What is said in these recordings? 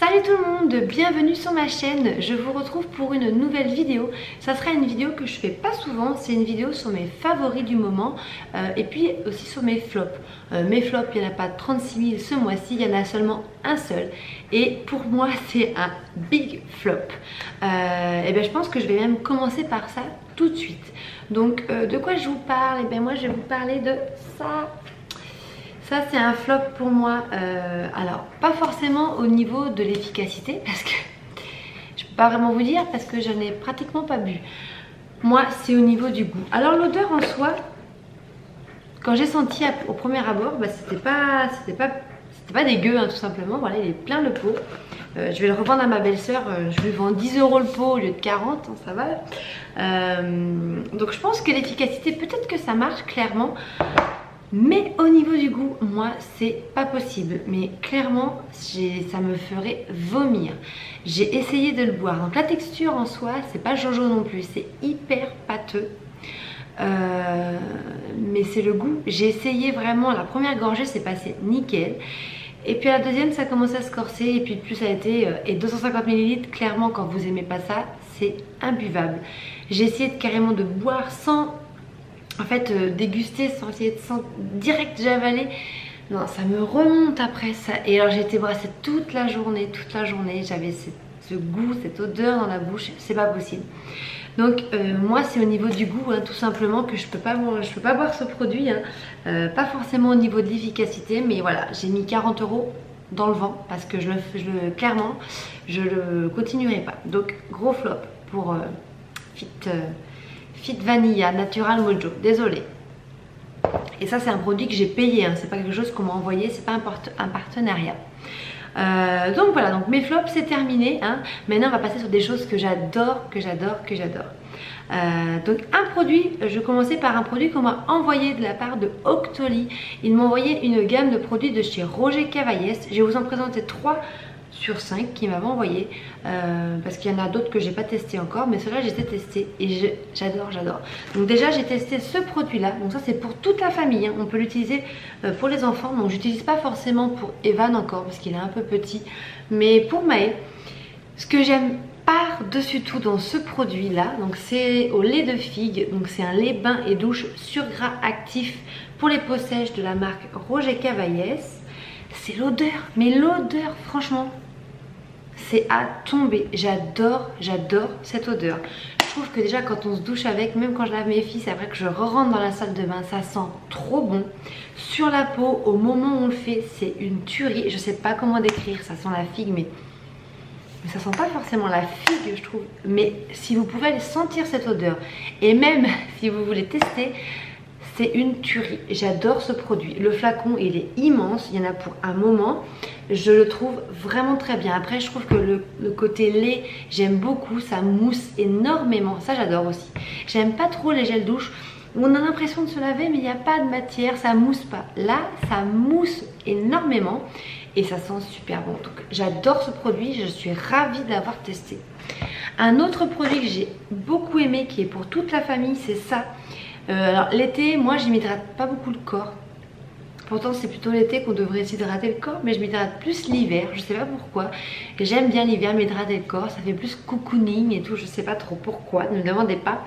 Salut tout le monde, bienvenue sur ma chaîne. Je vous retrouve pour une nouvelle vidéo. Ça sera une vidéo que je fais pas souvent. C'est une vidéo sur mes favoris du moment et puis aussi sur mes flops. Mes flops, il n'y en a pas 36 000 ce mois-ci, il y en a seulement un seul. Et pour moi, c'est un big flop. Et bien, je pense que je vais même commencer par ça tout de suite. Donc, de quoi je vous parle? Et bien, moi, je vais vous parler de ça. Ça c'est un flop pour moi, alors pas forcément au niveau de l'efficacité parce que je peux pas vraiment vous dire parce que je n'ai pratiquement pas bu. Moi c'est au niveau du goût. Alors l'odeur en soi, quand j'ai senti au premier abord, bah, c'était pas dégueu hein, tout simplement. Voilà, il est plein le pot. Je vais le revendre à ma belle-sœur, je lui vends 10 € le pot au lieu de 40, hein, ça va. Donc je pense que l'efficacité, peut-être que ça marche clairement. Mais au niveau du goût, moi c'est pas possible. Mais clairement, ça me ferait vomir. J'ai essayé de le boire. Donc la texture en soi, c'est pas Jojo non plus. C'est hyper pâteux. Mais c'est le goût. J'ai essayé vraiment. La première gorgée, c'est passé nickel. Et puis à la deuxième, ça commence à se corser. Et puis plus ça a été. Et 250 ml, clairement, quand vous aimez pas ça, c'est imbuvable. J'ai essayé carrément de boire sans... En fait, déguster sans essayer de direct j'avalais. Non, ça me remonte après ça. Et alors j'ai été brassée toute la journée. J'avais ce goût, cette odeur dans la bouche. C'est pas possible. Donc moi c'est au niveau du goût hein, tout simplement que je peux pas boire ce produit. Hein. Pas forcément au niveau de l'efficacité. Mais voilà, j'ai mis 40 € dans le vent. Parce que clairement, je le continuerai pas. Donc gros flop pour Fit Vanilla Natural Mojo, désolé. Et ça c'est un produit que j'ai payé, hein. C'est pas quelque chose qu'on m'a envoyé, c'est pas un partenariat. Donc voilà, donc mes flops c'est terminé. Hein. Maintenant on va passer sur des choses que j'adore. Donc un produit, je vais commencer par un produit qu'on m'a envoyé de la part de Octoly. Ils m'ont envoyé une gamme de produits de chez Roger Cavaillès. Je vais vous en présenter 3 sur 5 qui m'avaient envoyé parce qu'il y en a d'autres que j'ai pas testé encore, mais ceux-là j'ai testé et j'adore. Donc déjà j'ai testé ce produit là, donc ça c'est pour toute la famille hein. On peut l'utiliser pour les enfants, donc j'utilise pas forcément pour Evan encore parce qu'il est un peu petit, mais pour Maë, ce que j'aime par-dessus tout dans ce produit là, donc c'est au lait de figue, donc c'est un lait bain et douche sur gras actif pour les peaux sèches de la marque Roger Cavaillès. C'est l'odeur, mais l'odeur franchement c'est à tomber. J'adore cette odeur. Je trouve que déjà quand on se douche avec, même quand je lave mes fils, après que je rentre dans la salle de bain, ça sent trop bon. Sur la peau, au moment où on le fait, c'est une tuerie. Je sais pas comment décrire, ça sent la figue, mais ça sent pas forcément la figue je trouve. Mais si vous pouvez aller sentir cette odeur, et même si vous voulez tester, c'est une tuerie. J'adore ce produit. Le flacon il est immense, il y en a pour un moment. Je le trouve vraiment très bien. Après je trouve que le côté lait j'aime beaucoup, ça mousse énormément. Ça j'adore aussi. J'aime pas trop les gels douche où on a l'impression de se laver mais il n'y a pas de matière, ça mousse pas. Là ça mousse énormément et ça sent super bon. Donc j'adore ce produit, je suis ravie de l'avoir testé. Un autre produit que j'ai beaucoup aimé qui est pour toute la famille, c'est ça. Alors l'été, moi je m'hydrate pas beaucoup le corps. Pourtant c'est plutôt l'été qu'on devrait s'hydrater le corps, mais je m'hydrate plus l'hiver, je sais pas pourquoi. J'aime bien l'hiver m'hydrater le corps, ça fait plus cocooning et tout, je sais pas trop pourquoi, ne me demandez pas.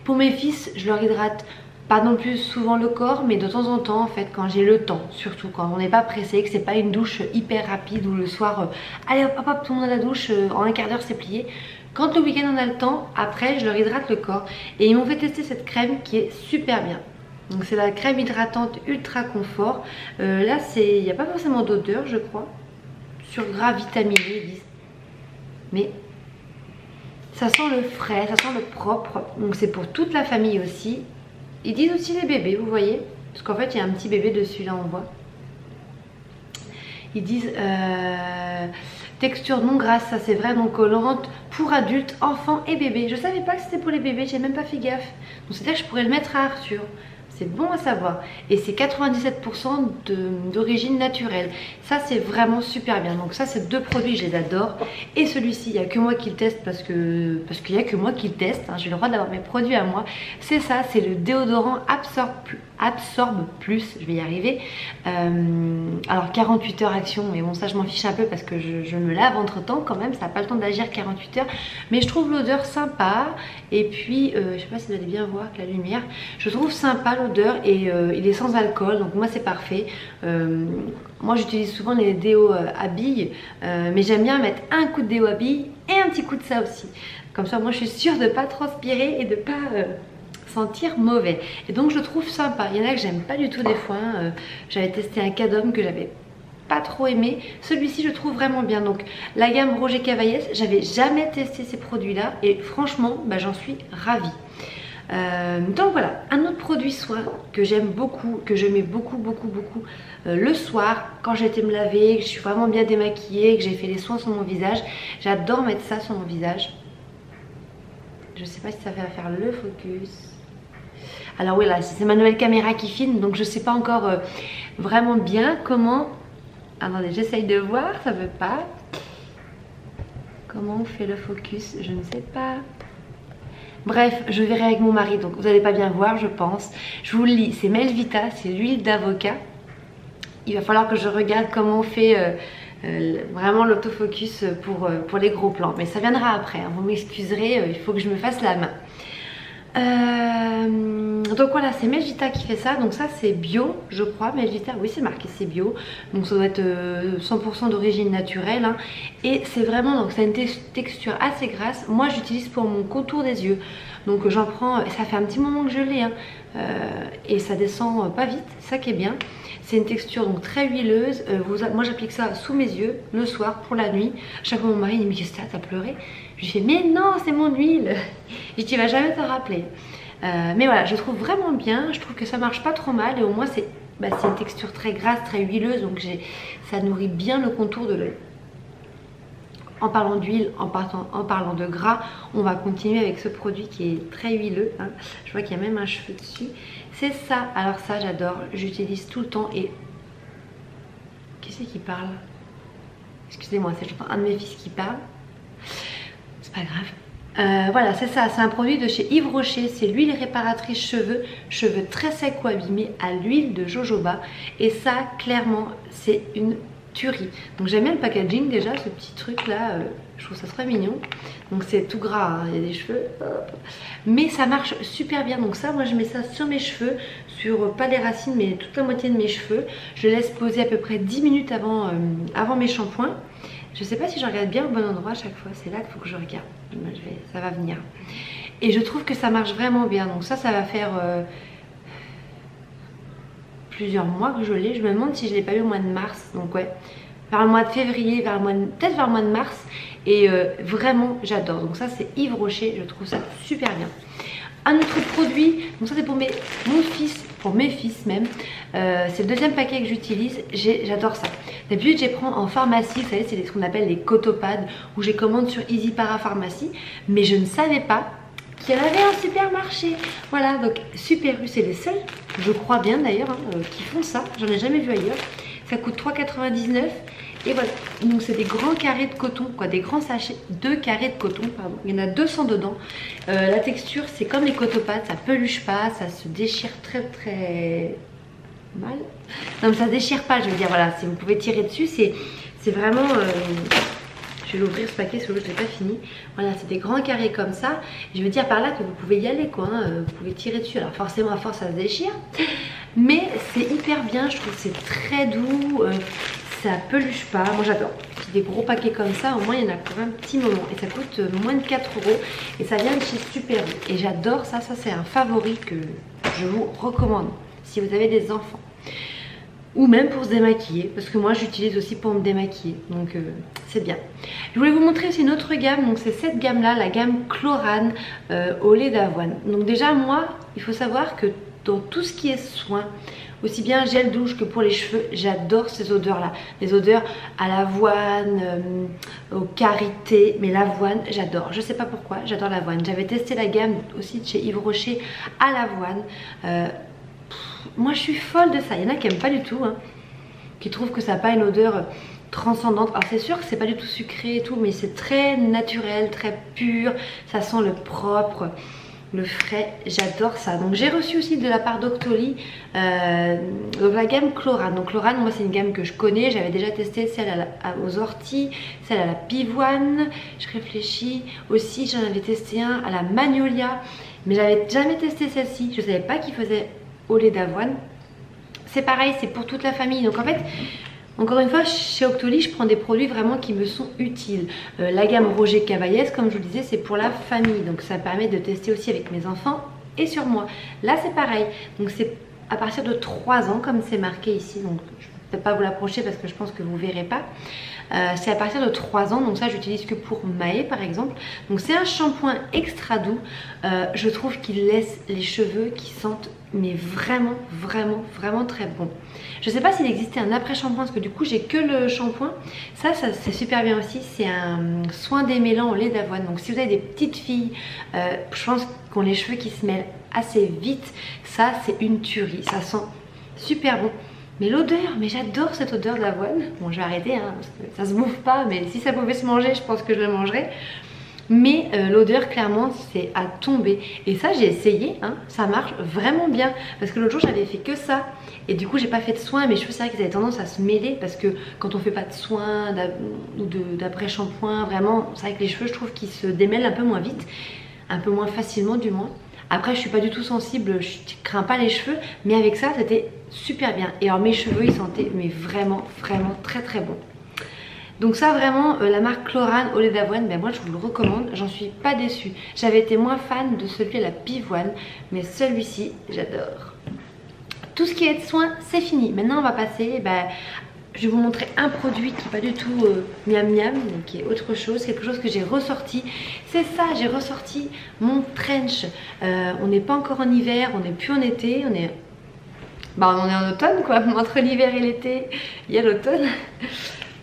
Pour mes fils, je leur hydrate pas non plus souvent le corps, mais de temps en temps en fait quand j'ai le temps, surtout quand on n'est pas pressé, que c'est pas une douche hyper rapide ou le soir, allez hop hop tout le monde à la douche, en un quart d'heure c'est plié. Quand le week-end on a le temps, après je leur hydrate le corps. Et ils m'ont fait tester cette crème qui est super bien. Donc c'est la crème hydratante ultra confort. Là il n'y a pas forcément d'odeur je crois. Sur gras vitaminé ils disent. Mais ça sent le frais, ça sent le propre. Donc c'est pour toute la famille aussi. Ils disent aussi les bébés, vous voyez. Parce qu'en fait il y a un petit bébé dessus là on voit. Ils disent texture non grasse, ça c'est vrai, non collante pour adultes, enfants et bébés. Je savais pas que c'était pour les bébés, j'ai même pas fait gaffe. Donc c'est-à-dire que je pourrais le mettre à Arthur. C'est bon à savoir. Et c'est 97% d'origine naturelle. Ça, c'est vraiment super bien. Donc ça, ces deux produits, je les adore. Et celui-ci, il n'y a que moi qui le teste parce qu'il n'y a que moi qui le teste. Hein. J'ai le droit d'avoir mes produits à moi. C'est ça, c'est le déodorant Absorbe Plus. Je vais y arriver. Alors 48 heures action. Mais bon, ça, je m'en fiche un peu parce que je me lave entre temps quand même. Ça n'a pas le temps d'agir 48 heures. Mais je trouve l'odeur sympa. Et puis, je sais pas si vous allez bien voir avec la lumière. Je trouve sympa l'odeur et il est sans alcool, donc moi c'est parfait. Moi j'utilise souvent les déos à billes, mais j'aime bien mettre un coup de déo à billes et un petit coup de ça aussi. Comme ça moi je suis sûre de ne pas transpirer et de ne pas sentir mauvais. Et donc je le trouve sympa. Il y en a que j'aime pas du tout des fois. J'avais testé un Cadom que j'avais pas trop aimé. Celui-ci je trouve vraiment bien. Donc la gamme Roger Cavaillès, j'avais jamais testé ces produits là et franchement bah, j'en suis ravie. Donc voilà, un autre produit soin que j'aime beaucoup, que je mets beaucoup le soir quand j'ai été me laver, que je suis vraiment bien démaquillée, que j'ai fait les soins sur mon visage. J'adore mettre ça sur mon visage. Je sais pas si ça va faire le focus. Alors oui, là c'est ma nouvelle caméra qui filme, donc je sais pas encore vraiment bien comment. Attendez, j'essaye de voir, ça veut pas. Comment on fait le focus, je ne sais pas. Bref, je verrai avec mon mari, donc vous n'allez pas bien voir je pense. Je vous le lis, c'est Melvita, c'est l'huile d'avocat. Il va falloir que je regarde comment on fait vraiment l'autofocus pour les gros plans. Mais ça viendra après, hein. Vous m'excuserez, il faut que je me fasse la main. Donc voilà, c'est Melvita qui fait ça. Donc ça c'est bio je crois, Melvita, oui c'est marqué c'est bio. Donc ça doit être 100% d'origine naturelle hein. Et c'est vraiment, donc c'est une texture assez grasse. Moi j'utilise pour mon contour des yeux. Donc j'en prends, ça fait un petit moment que je l'ai hein. Et ça descend pas vite, c'est ça qui est bien. C'est une texture donc très huileuse. Moi j'applique ça sous mes yeux le soir pour la nuit. Chaque fois mon mari il me dit qu'est-ce que t'as pleuré? Je lui fais mais non c'est mon huile. Je dis tu vas jamais te rappeler. Mais voilà, je trouve vraiment bien. Je trouve que ça marche pas trop mal et au moins c'est une texture très grasse, très huileuse. Donc ça nourrit bien le contour de l'œil. En parlant d'huile, en parlant de gras, on va continuer avec ce produit qui est très huileux hein. Je vois qu'il y a même un cheveu dessus. C'est ça, alors ça j'adore, j'utilise tout le temps. Et qui c'est qui parle? Excusez-moi, c'est un de mes fils qui parle. C'est pas grave. Voilà, c'est ça, c'est un produit de chez Yves Rocher. C'est l'huile réparatrice cheveux très secs ou abîmés à l'huile de jojoba. Et ça, clairement, c'est une tuerie. Donc j'aime bien le packaging déjà, ce petit truc là, je trouve ça très mignon. Donc c'est tout gras, hein, il y a des cheveux, mais ça marche super bien. Donc ça, moi je mets ça sur mes cheveux, sur pas les racines mais toute la moitié de mes cheveux. Je laisse poser à peu près 10 minutes avant mes shampoings. Je sais pas si je regarde bien au bon endroit à chaque fois, c'est là qu'il faut que je regarde. Ça va venir. Et je trouve que ça marche vraiment bien. Donc ça va faire plusieurs mois que je l'ai. Je me demande si je l'ai pas eu au mois de mars. Donc ouais, vers le mois de février, peut-être vers le mois de mars. Et vraiment j'adore. Donc ça c'est Yves Rocher, je trouve ça super bien. Un autre produit, donc ça c'est pour mon fils, pour mes fils même. C'est le deuxième paquet que j'utilise. J'adore ça. D'habitude je les prends en pharmacie, vous savez c'est ce qu'on appelle les cotopads, où j'ai commande sur Easy Para Pharmacie. Mais je ne savais pas qu'il y en avait un supermarché. Voilà, donc Super U, c'est les seuls, je crois bien d'ailleurs, hein, qui font ça. J'en ai jamais vu ailleurs. Ça coûte 3,99 €. Et voilà, donc c'est des grands carrés de coton, quoi, des grands sachets, 2 carrés de coton, pardon. Il y en a 200 dedans. La texture, c'est comme les cotopads, ça peluche pas, ça se déchire très mal. Non mais ça se déchire pas, je veux dire, voilà, si vous pouvez tirer dessus, c'est vraiment... Je vais l'ouvrir ce paquet, parce que je l'ai pas fini. Voilà, c'est des grands carrés comme ça. Je veux dire par là que vous pouvez y aller, quoi, hein. Vous pouvez tirer dessus. Alors forcément, à force, ça se déchire. Mais c'est hyper bien, je trouve que c'est très doux. Ça peluche pas, moi j'adore. Des gros paquets comme ça, au moins il y en a pour un petit moment. Et ça coûte moins de 4 €. Et ça vient de chez Super U. Et j'adore ça, c'est un favori que je vous recommande si vous avez des enfants. Ou même pour se démaquiller, parce que moi j'utilise aussi pour me démaquiller, donc c'est bien. Je voulais vous montrer aussi une autre gamme, donc c'est cette gamme là, la gamme Chlorane au lait d'avoine. Donc déjà moi, il faut savoir que dans tout ce qui est soin, aussi bien gel douche que pour les cheveux, j'adore ces odeurs là. Les odeurs à l'avoine, au karité, mais l'avoine j'adore. Je sais pas pourquoi, j'adore l'avoine. J'avais testé la gamme aussi de chez Yves Rocher à l'avoine. moi je suis folle de ça. Il y en a qui n'aiment pas du tout, hein, qui trouvent que ça n'a pas une odeur transcendante. Alors c'est sûr que c'est pas du tout sucré et tout, mais c'est très naturel, très pur, ça sent le propre, le frais, j'adore ça. Donc j'ai reçu aussi de la part d'Octoly donc la gamme Chlorane. Donc Chlorane, moi c'est une gamme que je connais, j'avais déjà testé celle aux orties, celle à la pivoine, je réfléchis, aussi j'en avais testé un à la magnolia, mais j'avais jamais testé celle-ci, je savais pas qu'il faisait au lait d'avoine. C'est pareil, c'est pour toute la famille, donc en fait encore une fois, chez Octoly, je prends des produits vraiment qui me sont utiles. La gamme Roger Cavaillès, comme je vous le disais, c'est pour la famille. Donc ça permet de tester aussi avec mes enfants et sur moi. Là, c'est pareil. Donc c'est à partir de 3 ans, comme c'est marqué ici. Donc je ne vais peut-être pas vous l'approcher parce que je pense que vous ne verrez pas. C'est à partir de 3 ans, donc ça j'utilise que pour Maë par exemple. Donc c'est un shampoing extra doux. Je trouve qu'il laisse les cheveux qui sentent mais vraiment très bon. Je sais pas s'il existait un après shampoing parce que du coup j'ai que le shampoing. Ça c'est super bien aussi, c'est un soin démêlant au lait d'avoine. Donc si vous avez des petites filles, je pense qu'on les cheveux qui se mêlent assez vite, ça c'est une tuerie, ça sent super bon. Mais l'odeur, mais j'adore cette odeur de l'avoine. Bon, je vais arrêter, hein, parce que ça se bouffe pas, mais si ça pouvait se manger, je pense que je le mangerais. Mais l'odeur, clairement, c'est à tomber. Et ça, j'ai essayé, hein, ça marche vraiment bien. Parce que l'autre jour, j'avais fait que ça. Et du coup, j'ai pas fait de soins. Mes cheveux, c'est vrai qu'ils avaient tendance à se mêler. Parce que quand on fait pas de soins ou d'après-shampoing, vraiment, c'est vrai que les cheveux, je trouve qu'ils se démêlent un peu moins vite. Un peu moins facilement, du moins. Après, je suis pas du tout sensible, je crains pas les cheveux, mais avec ça, c'était super bien. Et alors mes cheveux, ils sentaient mais vraiment très bon. Donc ça vraiment, la marque Chlorane au lait d'avoine, ben moi je vous le recommande, j'en suis pas déçue. J'avais été moins fan de celui à la pivoine, mais celui-ci, j'adore. Tout ce qui est de soins, c'est fini. Maintenant, on va passer, je vais vous montrer un produit qui n'est pas du tout miam miam, donc qui est autre chose, quelque chose que j'ai ressorti. C'est ça, j'ai ressorti mon trench. On n'est pas encore en hiver, on n'est plus en été, on est en automne quoi. Entre l'hiver et l'été, il y a l'automne.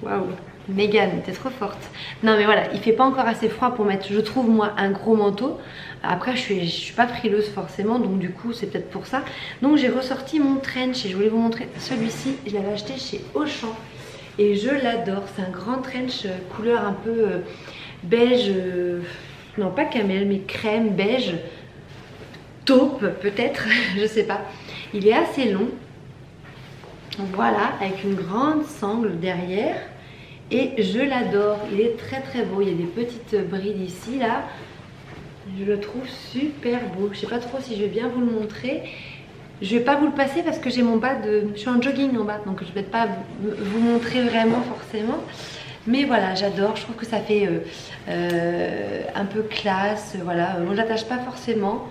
Waouh, Mégane, t'es trop forte. Non mais voilà, il fait pas encore assez froid pour mettre, je trouve moi, un gros manteau. Après je suis pas frileuse forcément, donc du coup c'est peut-être pour ça. Donc j'ai ressorti mon trench et je voulais vous montrer celui-ci. Je l'avais acheté chez Auchan et je l'adore. C'est un grand trench couleur un peu beige, non pas camel mais crème, beige, taupe peut-être, je sais pas. Il est assez long, voilà, avec une grande sangle derrière. Et je l'adore, il est très beau. Il y a des petites brides ici là. Je le trouve super beau. Je sais pas trop si je vais bien vous le montrer. Je vais pas vous le passer parce que j'ai mon bas de... Je suis en jogging en bas, donc je vais pas vous montrer vraiment forcément. Mais voilà, j'adore. Je trouve que ça fait un peu classe. Voilà, on l'attache pas forcément.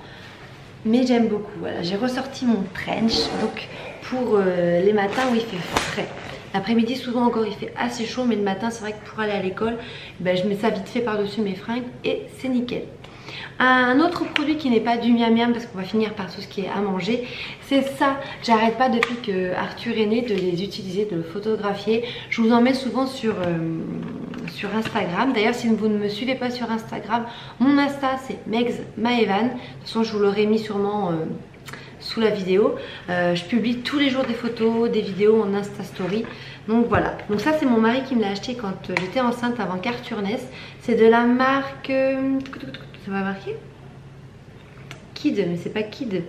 Mais j'aime beaucoup. Voilà, j'ai ressorti mon trench. Donc pour les matins où il fait frais. L'après-midi, souvent encore, il fait assez chaud. Mais le matin, c'est vrai que pour aller à l'école, je mets ça vite fait par-dessus mes fringues. Et c'est nickel. Un autre produit qui n'est pas du miam miam parce qu'on va finir par tout ce qui est à manger, c'est ça. J'arrête pas depuis que Arthur est né de les utiliser, de le photographier. Je vous en mets souvent sur Instagram. D'ailleurs, si vous ne me suivez pas sur Instagram, mon Insta c'est Megs Maevan. De toute façon, je vous l'aurai mis sûrement sous la vidéo. Je publie tous les jours des photos, des vidéos en Insta Story. Donc voilà, donc ça c'est mon mari qui me l'a acheté quand j'étais enceinte avant qu'Arthur naisse. C'est de la marque... ça va marquer Kid, mais c'est pas Kid.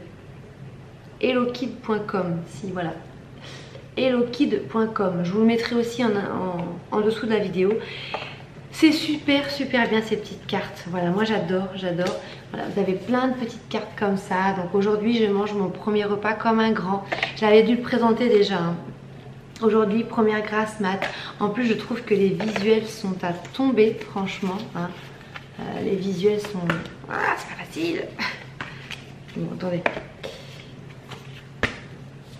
Hellokid.com, si voilà. Hellokid.com. Je vous le mettrai aussi en dessous de la vidéo. C'est super bien ces petites cartes. Voilà, moi j'adore. Voilà, vous avez plein de petites cartes comme ça. Donc aujourd'hui je mange mon premier repas comme un grand. J'avais dû le présenter déjà, hein. Aujourd'hui, première grasse mat. En plus, je trouve que les visuels sont à tomber, franchement, hein. Les visuels sont... Ah, c'est pas facile. Bon, attendez.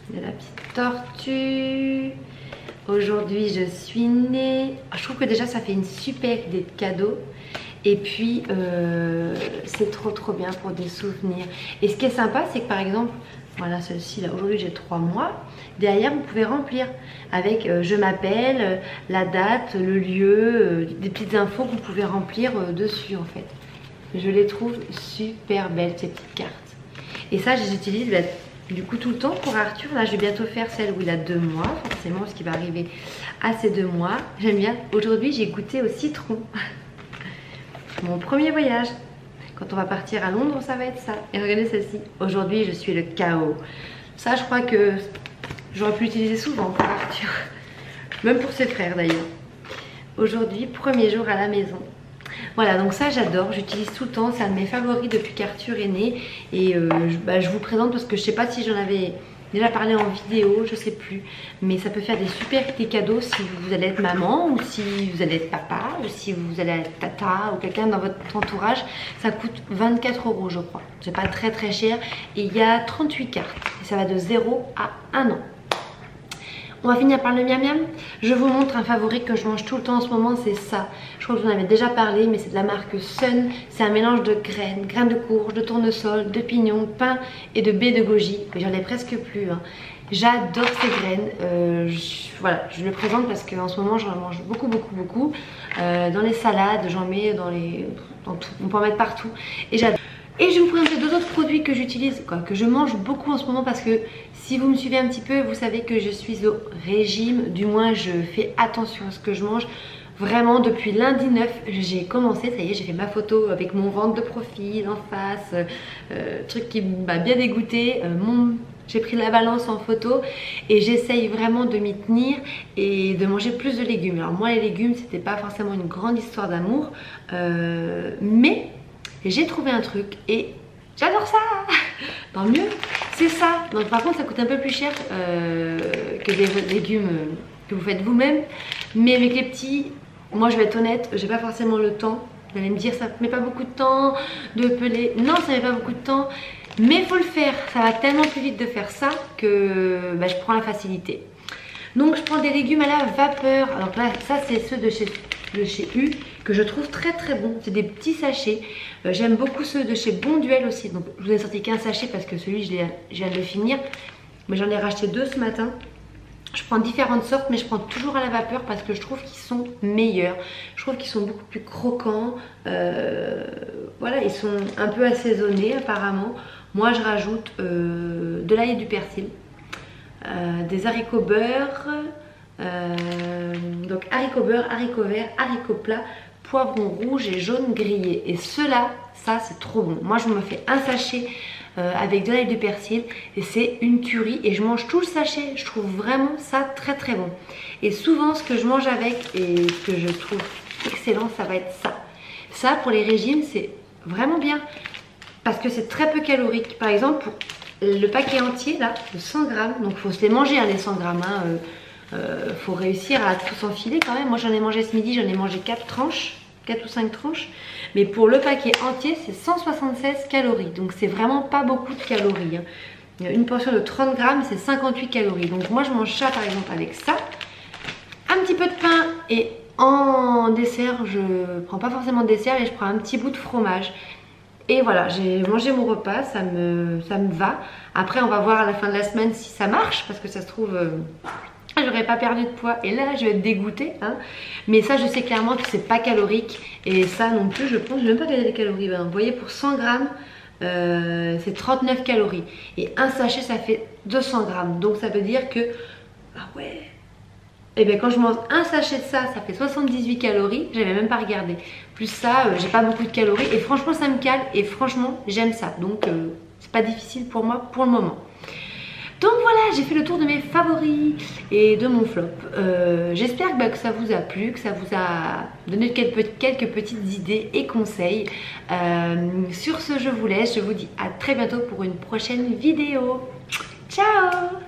Il y a la petite tortue. Aujourd'hui, je suis née. Je trouve que déjà, ça fait une super idée de cadeau. Et puis, c'est trop bien pour des souvenirs. Et ce qui est sympa, c'est que par exemple... Voilà, celle-ci là, aujourd'hui j'ai 3 mois. Derrière, vous pouvez remplir avec je m'appelle, la date, le lieu, des petites infos que vous pouvez remplir dessus en fait. Je les trouve super belles ces petites cartes. Et ça, je les utilise du coup tout le temps pour Arthur. Là je vais bientôt faire celle où il a 2 mois, forcément parce qu'il va arriver à ses 2 mois. J'aime bien. Aujourd'hui j'ai goûté au citron. Mon premier voyage. Quand on va partir à Londres, ça va être ça. Et regardez celle-ci. Aujourd'hui je suis le chaos. Ça je crois que j'aurais pu l'utiliser souvent pour Arthur. Même pour ses frères d'ailleurs. Aujourd'hui, premier jour à la maison. Voilà, donc ça j'adore, j'utilise tout le temps, c'est un de mes favoris depuis qu'Arthur est né. Et je vous présente parce que je sais pas si j'en avais déjà parlé en vidéo, je sais plus. Mais ça peut faire des super idées cadeaux si vous allez être maman, ou si vous allez être papa, ou si vous allez être tata, ou quelqu'un dans votre entourage. Ça coûte 24 € je crois, c'est pas très très cher. Et il y a 38 cartes, et ça va de 0 à 1 an. On va finir par le miam miam. Je vous montre un favori que je mange tout le temps en ce moment, c'est ça. Je crois que je vous en avais déjà parlé, mais c'est de la marque Sun. C'est un mélange de graines, graines de courge, de tournesol, de pignon, de pain et de baies de goji. Mais j'en ai presque plus. Hein. J'adore ces graines. Voilà, je le présente parce qu'en ce moment j'en mange beaucoup. Dans les salades, j'en mets dans tout. On peut en mettre partout. Et j'adore. Et je vais vous présenter 2 autres produits que j'utilise, que je mange beaucoup en ce moment parce que si vous me suivez un petit peu, vous savez que je suis au régime, du moins je fais attention à ce que je mange. Vraiment depuis lundi 9, j'ai commencé, ça y est, j'ai fait ma photo avec mon ventre de profil en face, truc qui m'a bien dégoûté. J'ai pris la balance en photo et j'essaye vraiment de m'y tenir et de manger plus de légumes. Alors moi les légumes c'était pas forcément une grande histoire d'amour, mais j'ai trouvé un truc et j'adore ça. Tant mieux, c'est ça. Donc par contre ça coûte un peu plus cher que des légumes que vous faites vous-même. Mais avec les petits, moi je vais être honnête, j'ai pas forcément le temps. Vous allez me dire ça met pas beaucoup de temps de peler. Non, ça met pas beaucoup de temps, mais il faut le faire. Ça va tellement plus vite de faire ça que je prends la facilité. Donc je prends des légumes à la vapeur. Alors là, ça c'est ceux de chez U que je trouve très très bons. C'est des petits sachets. J'aime beaucoup ceux de chez Bonduelle aussi. Donc je vous ai sorti qu'un sachet parce que celui je viens de le finir. Mais j'en ai racheté 2 ce matin. Je prends différentes sortes, mais je prends toujours à la vapeur parce que je trouve qu'ils sont meilleurs. Je trouve qu'ils sont beaucoup plus croquants. Voilà, ils sont un peu assaisonnés apparemment. Moi je rajoute de l'ail et du persil. Des haricots beurre, donc haricots beurre, haricots verts, haricots plats, poivrons rouges et jaunes grillés. Et ceux-là, ça c'est trop bon. Moi je me fais un sachet avec de l'ail et du persil et c'est une tuerie et je mange tout le sachet. Je trouve vraiment ça très très bon. Et souvent ce que je mange avec et ce que je trouve excellent, ça va être ça. Ça pour les régimes c'est vraiment bien parce que c'est très peu calorique. Par exemple pour le paquet entier là de 100 grammes, donc il faut se les manger hein, les 100 grammes. Faut réussir à tout s'enfiler quand même. Moi j'en ai mangé ce midi, j'en ai mangé 4 tranches, 4 ou 5 tranches. Mais pour le paquet entier c'est 176 calories. Donc c'est vraiment pas beaucoup de calories. Hein. Une portion de 30 grammes c'est 58 calories. Donc moi je mange ça par exemple avec ça. Un petit peu de pain et en dessert, je prends pas forcément de dessert et je prends un petit bout de fromage. Et voilà, j'ai mangé mon repas, ça me va. Après on va voir à la fin de la semaine si ça marche parce que ça se trouve j'aurais pas perdu de poids et là je vais être dégoûtée hein. Mais ça je sais clairement que c'est pas calorique. Et ça non plus je pense, je vais même pas regarder les calories. Vous voyez pour 100 grammes c'est 39 calories. Et un sachet ça fait 200 grammes. Donc ça veut dire que, ah ouais. Et bien quand je mange un sachet de ça, ça fait 78 calories. J'avais même pas regardé. Plus ça, j'ai pas beaucoup de calories. Et franchement ça me cale et franchement j'aime ça. Donc c'est pas difficile pour moi pour le moment. Donc voilà, j'ai fait le tour de mes favoris et de mon flop. J'espère que ça vous a plu, que ça vous a donné quelques petites idées et conseils. Sur ce, je vous laisse. Je vous dis à très bientôt pour une prochaine vidéo. Ciao!